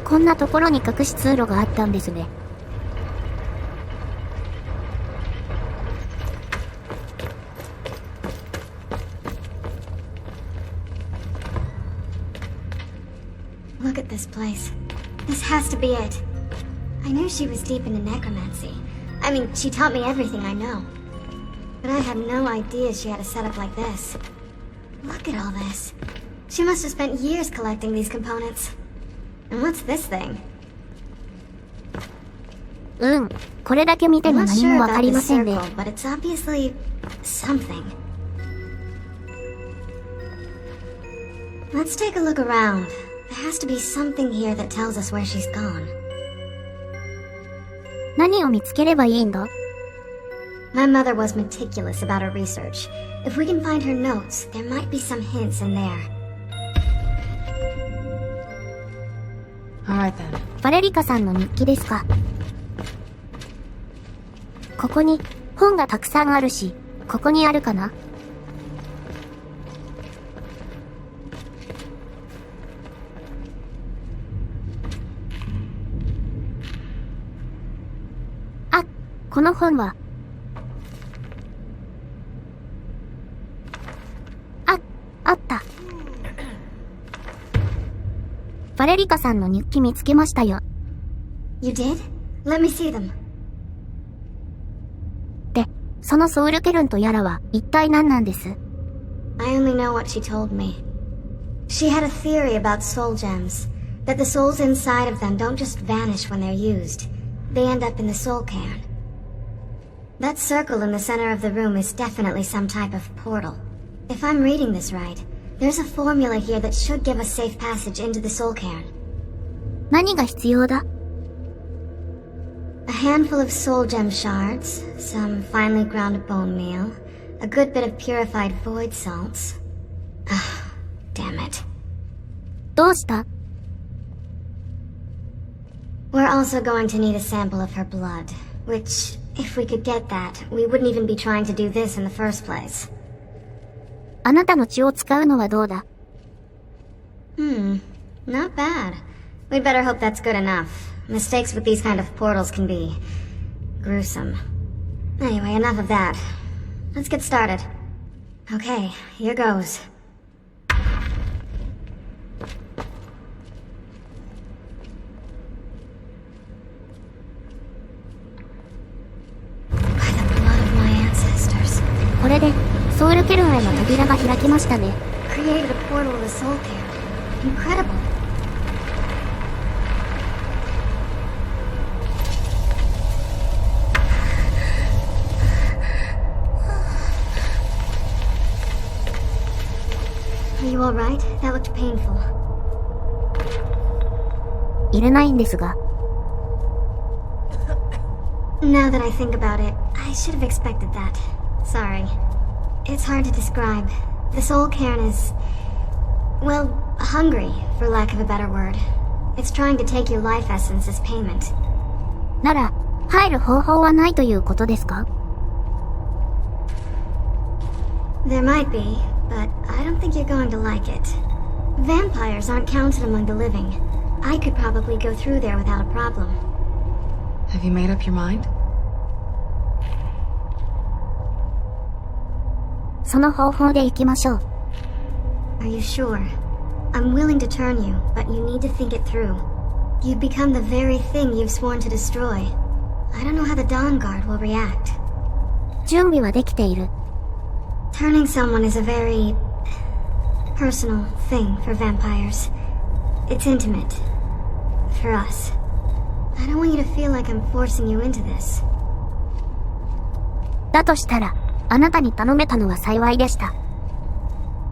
こんなところに隠し通路があったんですね。Look at this place. This has to be it. I knew she was deep into necromancy. I mean, she taught me everything I know. But I had no idea she had a setup like this. Look at all this. She must have spent years collecting these components. And what's this thing? これだけ見ても I'm not 何 sure もわか about り the ませんね。 circle, but it's obviously something. Let's take a look around. There has to be something here that tells us where she's gone. 何を見つければいいんだ？ My mother was meticulous about her research. If we can find her notes, there might be some hints in there. Alright then. バレリカさんの日記ですか。ここに本がたくさんあるし、ここにあるかな？あ、この本は。あった。バレリカさんの日記見つけましたよ。You did? Let me see them. で、そのソウルケルンとやらは一体何なんです？ I only know what she told me. She had a theory about soul gems, that the souls inside of them don't just vanish when they're used. They end up in the soul cairn. That circle in the center of the room is definitely some type of portal. If I'm reading this right, there's a formula here that should give us safe passage into the soul cairn. 何が必要だ？ A handful of soul gem shards, some finely ground bone meal, a good bit of purified void salts. Ah, damn it. どうした？ We're also going to need a sample of her blood, which, if we could get that, we wouldn't even be trying to do this in the first place. あなたの血を使うのはどうだ？ Not bad. We'd better hope that's good enough. Mistakes with these kind of portals can be gruesome. Anyway, enough of that. Let's get started. Okay, here goes. By the blood of my ancestors. これでソウルケルンへの扉が開きましたね。 Created a portal to the soul cairn. Incredible. Are you alright? That looked painful. 入れないんですが。 Now that I think about it, I should have expected that. Sorry. It's hard to describe. The soul cairn is, well, hungry, for lack of a better word. It's trying to take your life essence as payment. なら、入る方法はないということですか？ There might be, but I don't think you're going to like it. Vampires aren't counted among the living. I could probably go through there without a problem. Have you made up your mind? その方法で行きましょう。 Are you sure? I'm willing to turn you, but you need to think it through. You've become the very thing you've sworn to destroy. I don't know how the Dawn Guard will react. 準備はできている。 Turning someone is a very personal thing for vampires. It's intimate. For us. I don't want you to feel like I'm forcing you into this. だとしたら、あなたに頼めたのは幸いでした。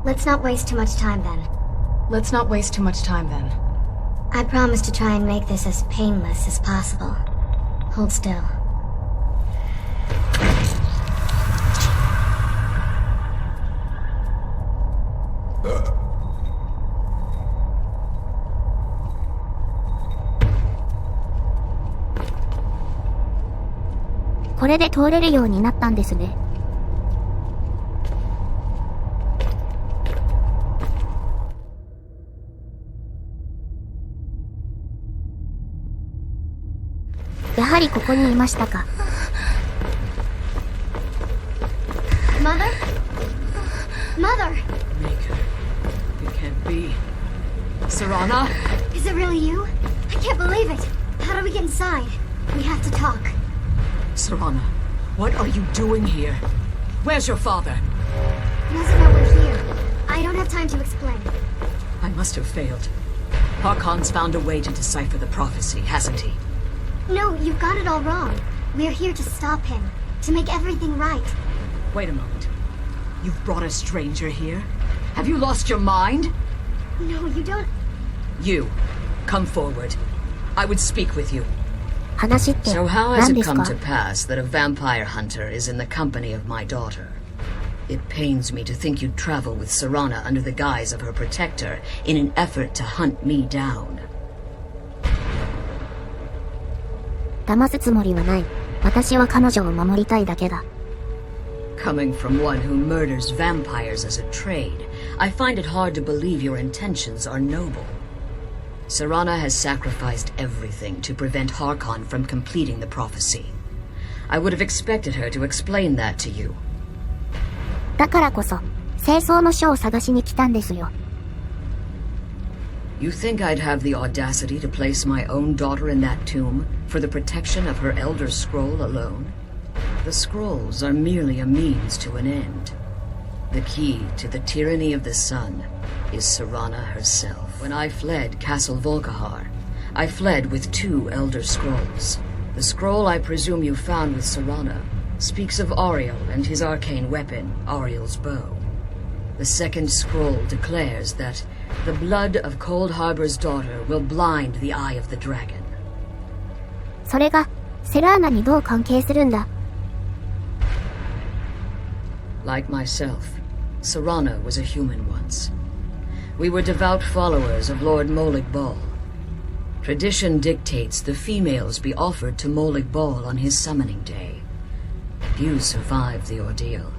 Let's not waste too much time then. Let's not waste too much time then. I promise to try and make this as painless as possible. Hold still.「これで通れるようになったんですね。」やはりここにいましたか。Mother? Mother! Maker, it can't be. Serana? Is it really you? I can't believe it. How do we get inside? We have to talk. Serana, what are you doing here? Where's your father? He doesn't know we're here. I don't have time to explain. I must have failed. Harkon's found a way to decipher the prophecy, hasn't he? No, you've got it all wrong. We're here to stop him, to make everything right. Wait a moment. You've brought a stranger here? Have you lost your mind? No, you don't... You, come forward. I would speak with you. 話って So how has 何 it です come か？ to pass that a vampire hunter is in the company of my daughter? It pains me to think you'd travel with Serana under the guise of her protector in an effort to hunt me down. 騙すつもりはない。私は彼女を守りたいだけだ。Coming from one who murders vampires as a trade, I find it hard to believe your intentions are noble. Serana has sacrificed everything to prevent Harkon from completing the prophecy. I would have expected her to explain that to you. だからこそ、清掃の書を探しに来たんですよ。You think I'd have the audacity to place my own daughter in that tomb for the protection of her Elder Scroll alone? The scrolls are merely a means to an end. The key to the tyranny of the sun is Serana herself. When I fled Castle Volkihar, I fled with 2 Elder Scrolls. The scroll I presume you found with Serana speaks of Auriel and his arcane weapon, Auriel's bow. The second scroll declares that the blood of Cold Harbor's daughter will blind the eye of the dragon. それが、セラーナにどう関係するんだ？ Like myself, Serana was a human once. We were devout followers of Lord Molig Bal. Tradition dictates the females be offered to Molig Bal on his summoning day. Few survive the ordeal.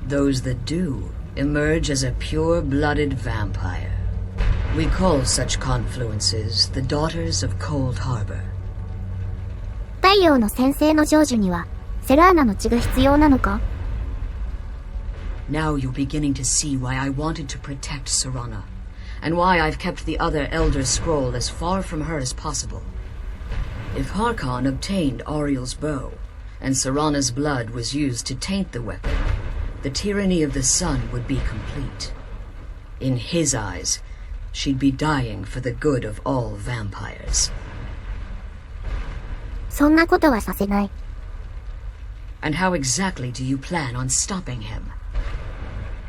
Those that do emerge as a pure-blooded vampire. We call such confluences the Daughters of Cold Harbor. 太陽の先生の成就には、セラーナの血が必要なのか？ Now you're beginning to see why I wanted to protect Serana, and why I've kept the other Elder Scroll as far from her as possible. If Harkon obtained Auriel's bow, and Serana's blood was used to taint the weapon, the tyranny of the sun would be complete. In his eyes, she'd be dying for the good of all vampires. そんなことはさせない。And how exactly do you plan on stopping him?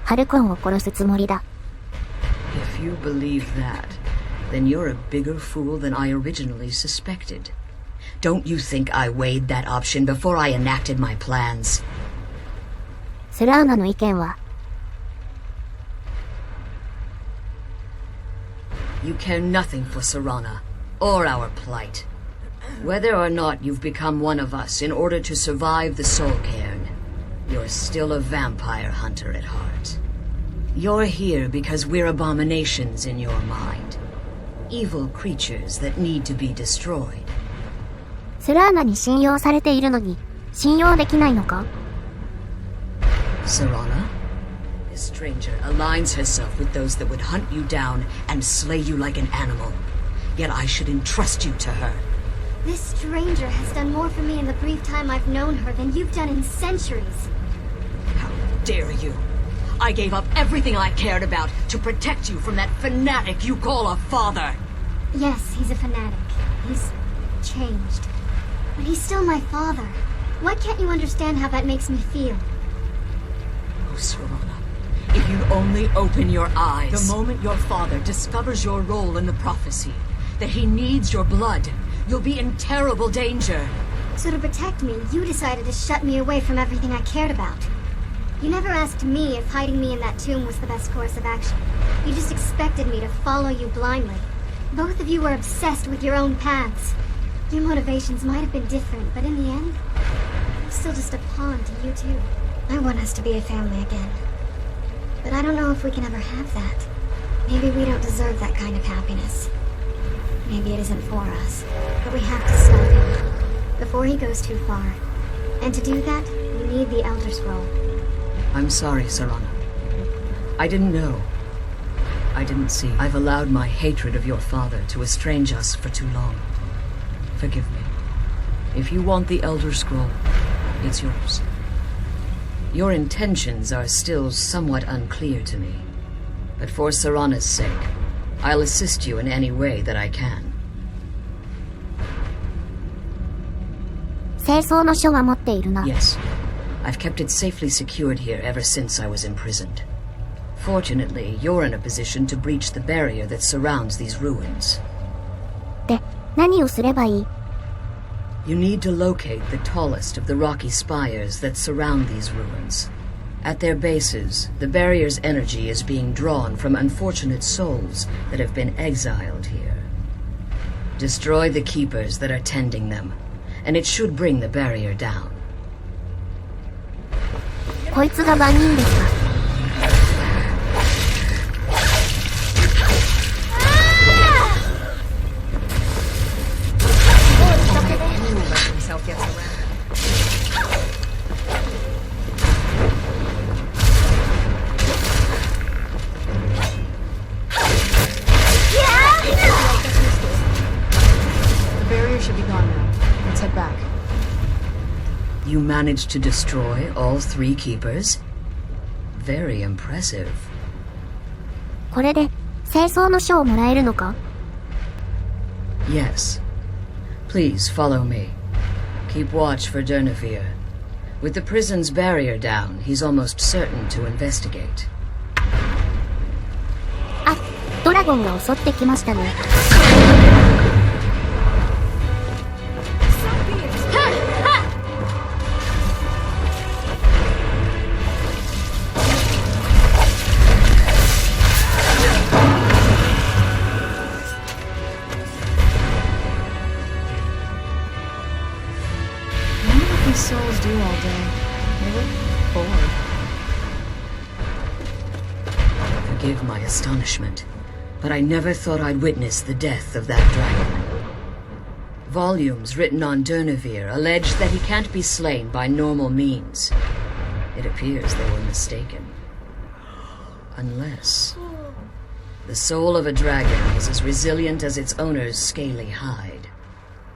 ハルコンを殺すつもりだ。If you believe that, then you're a bigger fool than I originally suspected. Don't you think I weighed that option before I enacted my plans? セラーナの意見は、 You care nothing for Serana, or our plight. Whether or not you've become one of us in order to survive the Soul Cairn, you're still a vampire hunter at heart. You're here because we're abominations in your mind. Evil creatures that need to be destroyed. セラーナに信用されているのに、信用できないのか？ Serana? This stranger aligns herself with those that would hunt you down and slay you like an animal. Yet I should entrust you to her. This stranger has done more for me in the brief time I've known her than you've done in centuries. How dare you? I gave up everything I cared about to protect you from that fanatic you call a father. Yes, he's a fanatic. He's changed. But he's still my father. Why can't you understand how that makes me feel? Oh, Serana, if you'd only open your eyes. The moment your father discovers your role in the prophecy, that he needs your blood, you'll be in terrible danger. So to protect me, you decided to shut me away from everything I cared about. You never asked me if hiding me in that tomb was the best course of action. You just expected me to follow you blindly. Both of you were obsessed with your own paths. Your motivations might have been different, but in the end, I'm still just a pawn to you too. I want us to be a family again. But I don't know if we can ever have that. Maybe we don't deserve that kind of happiness. Maybe it isn't for us, but we have to stop him. before he goes too far. And to do that, you need the Elder Scroll. I'm sorry, Serana. I didn't know. I didn't see. I've allowed my hatred of your father to estrange us for too long. Forgive me. If you want the Elder Scroll, it's yours. Your intentions are still somewhat unclear to me. But for Serana's sake, I'll assist you in any way that I can. 清掃の書は持っているな。 Yes. I've kept it safely secured here ever since I was imprisoned. Fortunately, you're in a position to breach the barrier that surrounds these ruins. で、何をすればいい？ You need to locate the tallest of the rocky spires that surround these ruins. At their bases, the barrier's energy is being drawn from unfortunate souls that have been exiled here. Destroy the keepers that are tending them, and it should bring the barrier down. こいつが番人ですか？ You managed to destroy all 3 keepers? Very impressive. これで、清掃の書をもらえるのか？ Yes. Please follow me. Keep watch for Durnevere. With the prison's barrier down, he's almost certain to investigate. あ、ドラゴンが襲ってきましたね。Souls do all day. They look bored. Forgive my astonishment, but I never thought I'd witness the death of that dragon. Volumes written on Durnevere allege that he can't be slain by normal means. It appears they were mistaken. Unless the soul of a dragon is as resilient as its owner's scaly hide.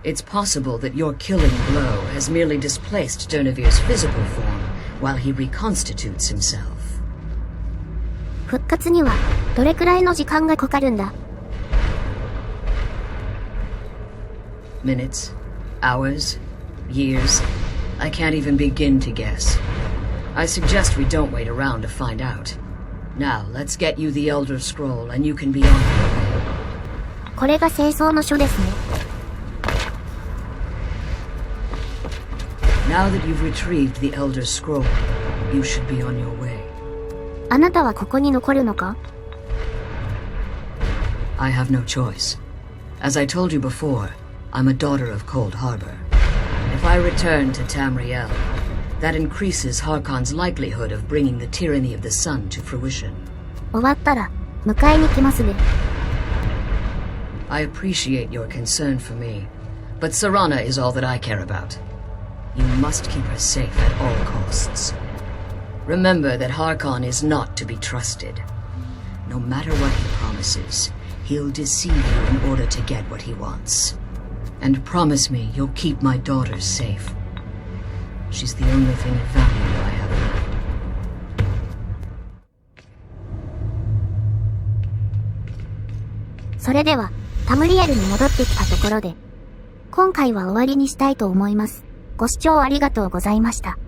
It's possible that your killing blow has merely displaced Durnevere's physical form while he reconstitutes himself. 復活にはどれくらいの時間がかかるんだ？ Minutes, hours, years. I can't even begin to guess. I suggest we don't wait around to find out. Now, let's get you the Elder Scroll and you can be on your way. これが清掃の書ですね。Now that you've retrieved the Elder Scroll, you should be on your way. あなたはここに残るのか？ I have no choice. As I told you before, I'm a daughter of Cold Harbor. If I return to Tamriel, that increases Harkon's likelihood of bringing the tyranny of the sun to fruition. 終わったら迎えに来ますね。I appreciate your concern for me, but Serana is all that I care about. You must keep her safe at all costs. Remember that Harkon is not to be trusted. No matter what he promises, he'll deceive you in order to get what he wants. And promise me you'll keep my daughter safe. She's the only thing of value I have left. それでは、タムリエルに戻ってきたところで、今回は終わりにしたいと思います。ご視聴ありがとうございました。